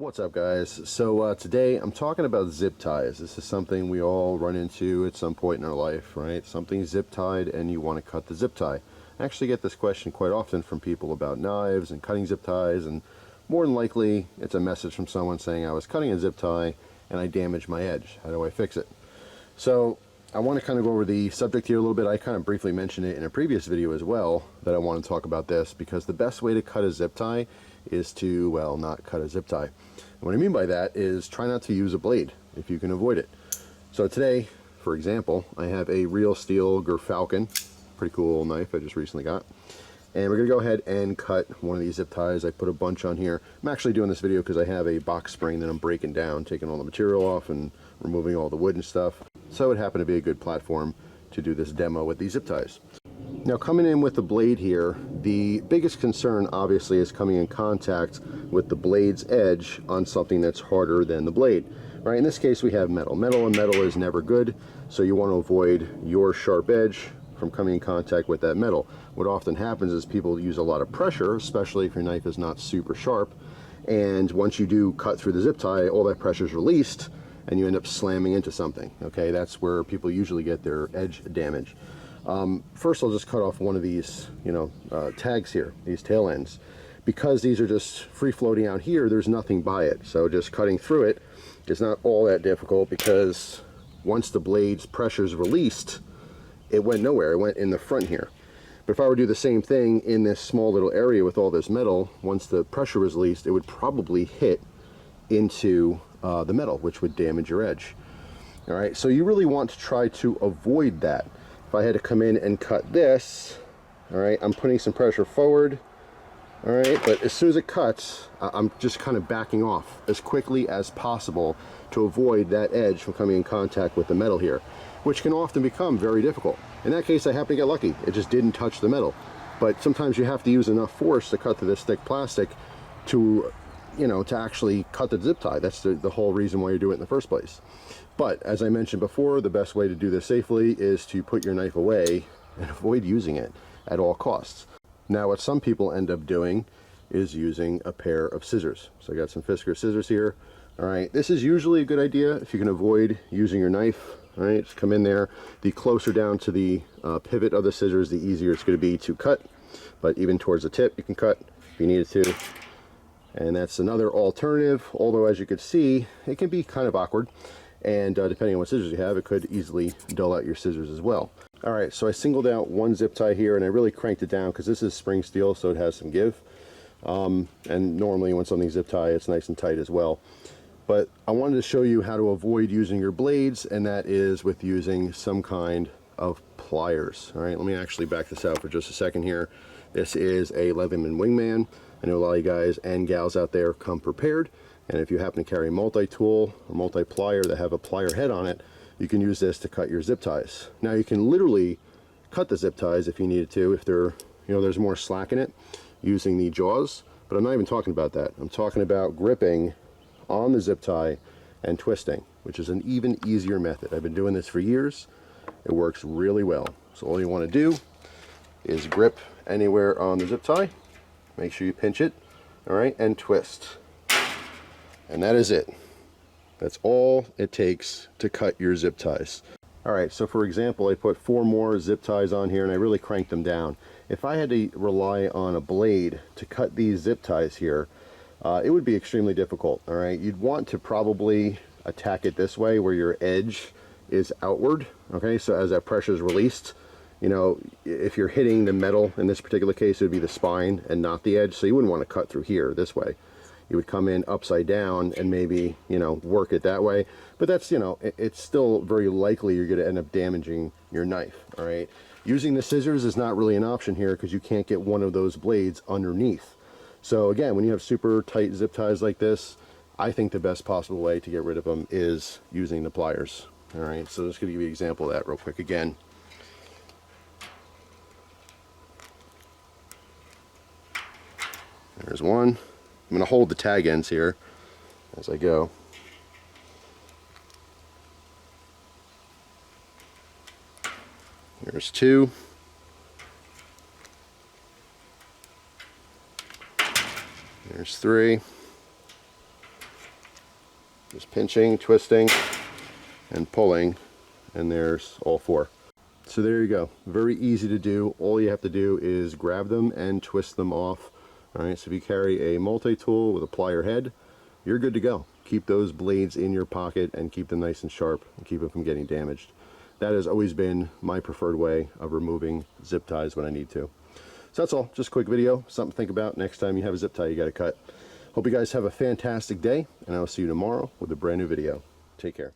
What's up, guys? So today I'm talking about zip ties. This is something we all run into at some point in our life, right? Something zip tied and you want to cut the zip tie. I actually get this question quite often from people about knives and cutting zip ties, and more than likely it's a message from someone saying I was cutting a zip tie and I damaged my edge. How do I fix it? So I want to kind of go over the subject here a little bit. I kind of briefly mentioned it in a previous video as well, that I want to talk about this, because the best way to cut a zip tie is to, well, not cut a zip tie. And what I mean by that is try not to use a blade if you can avoid it. So today, for example, I have a real steel Gerber, pretty cool knife I just recently got. And we're going to go ahead and cut one of these zip ties. I put a bunch on here. I'm actually doing this video because I have a box spring that I'm breaking down, taking all the material off and removing all the wood and stuff. So it happened to be a good platform to do this demo with these zip ties. Now, coming in with the blade here, the biggest concern obviously is coming in contact with the blade's edge on something that's harder than the blade. Right, in this case we have metal. Metal and metal is never good, so you want to avoid your sharp edge from coming in contact with that metal. What often happens is people use a lot of pressure, especially if your knife is not super sharp, and once you do cut through the zip tie, all that pressure is released and you end up slamming into something. Okay, that's where people usually get their edge damage. First, I'll just cut off one of these, tags here, these tail ends. Because these are just free floating out here, there's nothing by it. So just cutting through it is not all that difficult, because once the blade's pressure is released, it went nowhere. It went in the front here. But if I were to do the same thing in this small little area with all this metal, once the pressure was released, it would probably hit into the metal, which would damage your edge. All right, so you really want to try to avoid that. If I had to come in and cut this, all right, I'm putting some pressure forward, all right, but as soon as it cuts, I'm just kind of backing off as quickly as possible to avoid that edge from coming in contact with the metal here, which can often become very difficult. In that case, I happen to get lucky. It just didn't touch the metal. But sometimes you have to use enough force to cut through this thick plastic to, to actually cut the zip tie. That's the whole reason why you do it in the first place. But as I mentioned before, the best way to do this safely is to put your knife away and avoid using it at all costs. Now, what some people end up doing is using a pair of scissors. So I got some Fisker scissors here. All right, this is usually a good idea if you can avoid using your knife. All right, just come in there. The closer down to the pivot of the scissors, the easier it's going to be to cut. But even towards the tip, you can cut if you needed to. And that's another alternative, although as you can see, it can be kind of awkward. And depending on what scissors you have, it could easily dull out your scissors as well. All right, so I singled out one zip tie here, and I really cranked it down because this is spring steel, so it has some give. And normally when something's zip tie, it's nice and tight as well. But I wanted to show you how to avoid using your blades, and that is with using some kind of pliers. All right, let me actually back this out for just a second here. This is a Leatherman Wingman. I know a lot of you guys and gals out there come prepared. And if you happen to carry a multi-tool or multi-plier that have a plier head on it, you can use this to cut your zip ties. Now, you can literally cut the zip ties if you needed to, if there's more slack in it, using the jaws. But I'm not even talking about that. I'm talking about gripping on the zip tie and twisting, which is an even easier method. I've been doing this for years. It works really well. So all you want to do is grip anywhere on the zip tie. Make sure you pinch it, all right, and twist. And that is it. That's all it takes to cut your zip ties. All right, so for example, I put 4 more zip ties on here and I really cranked them down. If I had to rely on a blade to cut these zip ties here, it would be extremely difficult, all right? You'd want to probably attack it this way where your edge is outward, okay? So as that pressure is released, if you're hitting the metal, in this particular case, it would be the spine and not the edge, so you wouldn't want to cut through here this way. You would come in upside down and maybe, work it that way. But that's, it's still very likely you're going to end up damaging your knife, all right? Using the scissors is not really an option here because you can't get one of those blades underneath. So again, when you have super tight zip ties like this, I think the best possible way to get rid of them is using the pliers, all right? So just going to give you an example of that real quick again. There's one. I'm going to hold the tag ends here as I go. There's 2. There's 3. Just pinching, twisting, and pulling, and there's all 4. So there you go. Very easy to do. All you have to do is grab them and twist them off. Alright, so if you carry a multi-tool with a plier head, you're good to go. Keep those blades in your pocket and keep them nice and sharp and keep them from getting damaged. That has always been my preferred way of removing zip ties when I need to. So that's all. Just a quick video. Something to think about next time you have a zip tie you got to cut. Hope you guys have a fantastic day, and I will see you tomorrow with a brand new video. Take care.